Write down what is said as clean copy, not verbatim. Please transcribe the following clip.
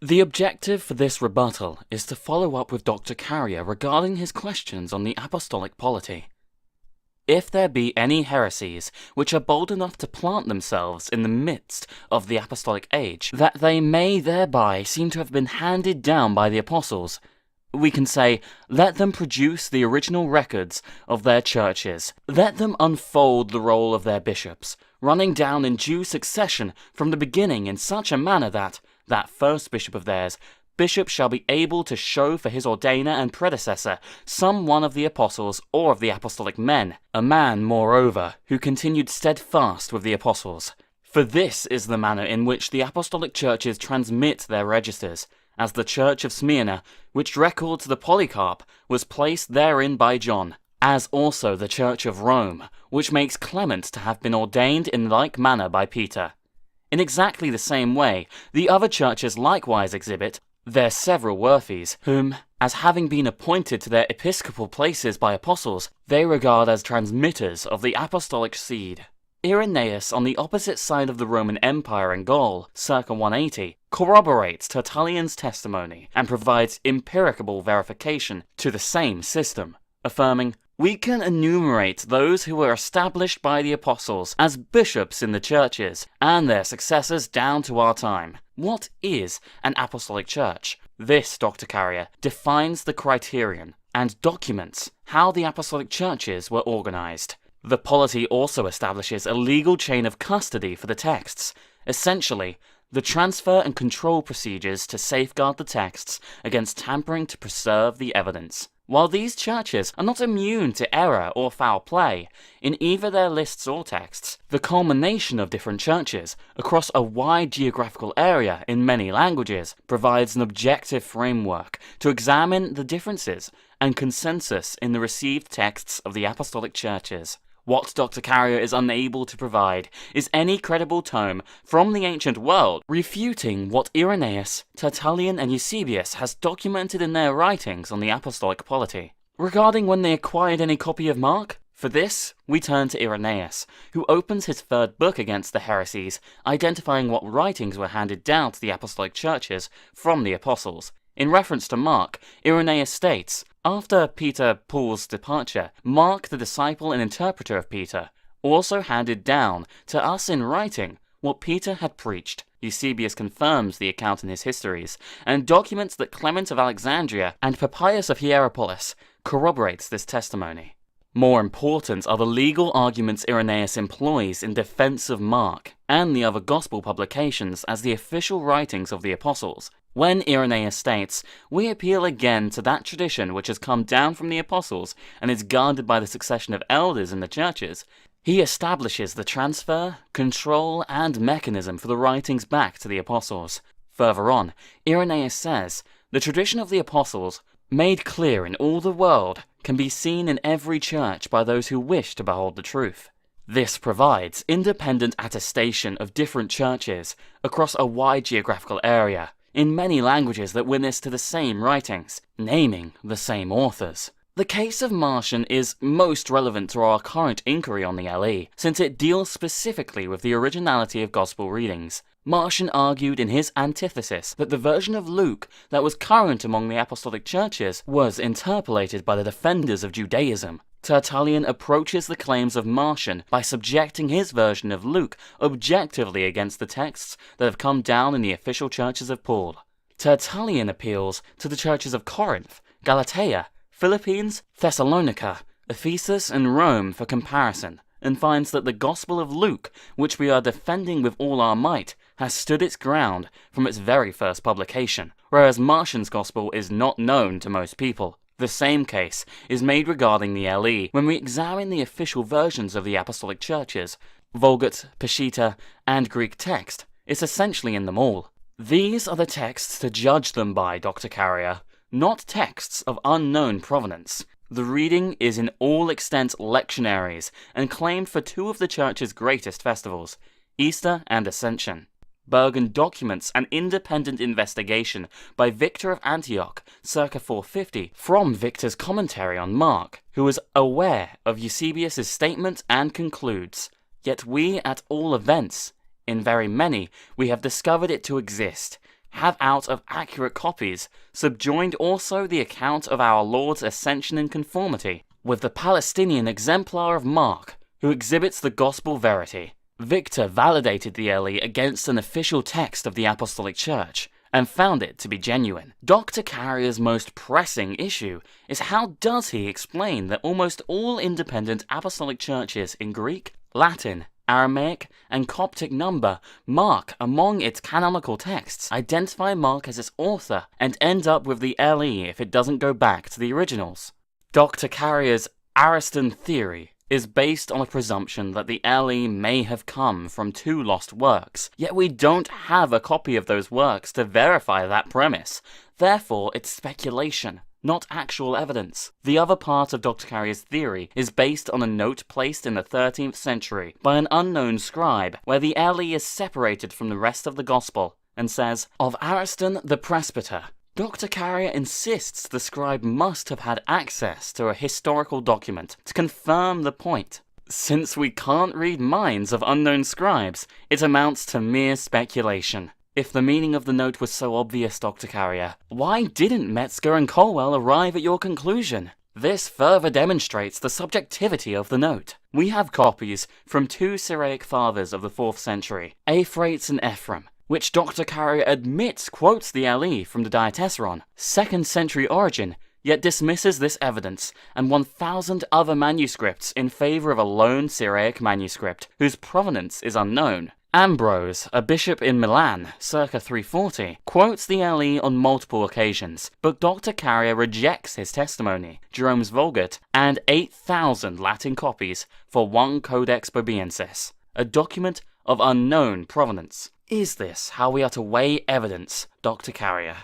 The objective for this rebuttal is to follow up with Dr. Carrier regarding his questions on the apostolic polity. If there be any heresies which are bold enough to plant themselves in the midst of the apostolic age, that they may thereby seem to have been handed down by the apostles, we can say, let them produce the original records of their churches. Let them unfold the roll of their bishops, running down in due succession from the beginning in such a manner that first bishop of theirs, bishop shall be able to show for his ordainer and predecessor some one of the apostles or of the apostolic men, a man, moreover, who continued steadfast with the apostles. For this is the manner in which the apostolic churches transmit their registers, as the church of Smyrna, which records the Polycarp, was placed therein by John, as also the church of Rome, which makes Clement to have been ordained in like manner by Peter. In exactly the same way, the other churches likewise exhibit their several worthies, whom, as having been appointed to their episcopal places by apostles, they regard as transmitters of the apostolic seed. Irenaeus, on the opposite side of the Roman Empire in Gaul, circa 180, corroborates Tertullian's testimony and provides empirical verification to the same system, affirming, "We can enumerate those who were established by the apostles as bishops in the churches, and their successors down to our time." What is an apostolic church? This, Dr. Carrier, defines the criterion and documents how the apostolic churches were organized. The polity also establishes a legal chain of custody for the texts, essentially, the transfer and control procedures to safeguard the texts against tampering to preserve the evidence. While these churches are not immune to error or foul play in either their lists or texts, the culmination of different churches across a wide geographical area in many languages provides an objective framework to examine the differences and consensus in the received texts of the apostolic churches. What Dr. Carrier is unable to provide is any credible tome from the ancient world refuting what Irenaeus, Tertullian, and Eusebius has documented in their writings on the apostolic polity. Regarding when they acquired any copy of Mark, for this, we turn to Irenaeus, who opens his third book against the heresies, identifying what writings were handed down to the apostolic churches from the apostles. In reference to Mark, Irenaeus states, "After Peter Paul's departure, Mark, the disciple and interpreter of Peter, also handed down to us in writing what Peter had preached." Eusebius confirms the account in his histories, and documents that Clement of Alexandria and Papias of Hierapolis corroborates this testimony. More important are the legal arguments Irenaeus employs in defense of Mark and the other gospel publications as the official writings of the apostles. When Irenaeus states, "We appeal again to that tradition which has come down from the apostles and is guarded by the succession of elders in the churches," he establishes the transfer, control, and mechanism for the writings back to the apostles. Further on, Irenaeus says, "The tradition of the apostles, made clear in all the world, can be seen in every church by those who wish to behold the truth." This provides independent attestation of different churches across a wide geographical area, in many languages that witness to the same writings, naming the same authors. The case of Marcion is most relevant to our current inquiry on the LE, since it deals specifically with the originality of gospel readings. Marcion argued in his antithesis that the version of Luke that was current among the apostolic churches was interpolated by the defenders of Judaism. Tertullian approaches the claims of Marcion by subjecting his version of Luke objectively against the texts that have come down in the official churches of Paul. Tertullian appeals to the churches of Corinth, Galatia, Philippines, Thessalonica, Ephesus, and Rome for comparison, and finds that the Gospel of Luke, which we are defending with all our might, has stood its ground from its very first publication, whereas Marcion's Gospel is not known to most people. The same case is made regarding the LE when we examine the official versions of the apostolic churches. Vulgate, Peshitta, and Greek text is essentially in them all. These are the texts to judge them by, Dr. Carrier, not texts of unknown provenance. The reading is in all extent lectionaries and claimed for two of the church's greatest festivals, Easter and Ascension. Bergen documents an independent investigation by Victor of Antioch, circa 450, from Victor's commentary on Mark, who was aware of Eusebius' statement and concludes, "Yet we, at all events, in very many, we have discovered it to exist, have out of accurate copies subjoined also the account of our Lord's ascension in conformity with the Palestinian exemplar of Mark, who exhibits the gospel verity. Victor validated the LE against an official text of the Apostolic Church, and found it to be genuine. Dr. Carrier's most pressing issue is how does he explain that almost all independent apostolic churches in Greek, Latin, Aramaic, and Coptic number Mark among its canonical texts, identify Mark as its author, and end up with the LE if it doesn't go back to the originals. Dr. Carrier's Ariston theory is based on a presumption that the LE may have come from two lost works, yet we don't have a copy of those works to verify that premise. Therefore, it's speculation, not actual evidence. The other part of Dr. Carrier's theory is based on a note placed in the 13th century by an unknown scribe, where the LE is separated from the rest of the Gospel, and says, "Of Ariston the presbyter." Dr. Carrier insists the scribe must have had access to a historical document to confirm the point. Since we can't read minds of unknown scribes, it amounts to mere speculation. If the meaning of the note was so obvious, Dr. Carrier, why didn't Metzger and Colwell arrive at your conclusion? This further demonstrates the subjectivity of the note. We have copies from two Syriac fathers of the 4th century, Euphrates and Ephraim, which Dr. Carrier admits quotes the LE from the Diatessaron, 2nd century origin, yet dismisses this evidence and 1,000 other manuscripts in favor of a lone Syriac manuscript, whose provenance is unknown. Ambrose, a bishop in Milan, circa 340, quotes the LE on multiple occasions, but Dr. Carrier rejects his testimony, Jerome's Vulgate, and 8,000 Latin copies for one Codex Bobiensis, a document of unknown provenance. Is this how we are to weigh evidence, Dr. Carrier?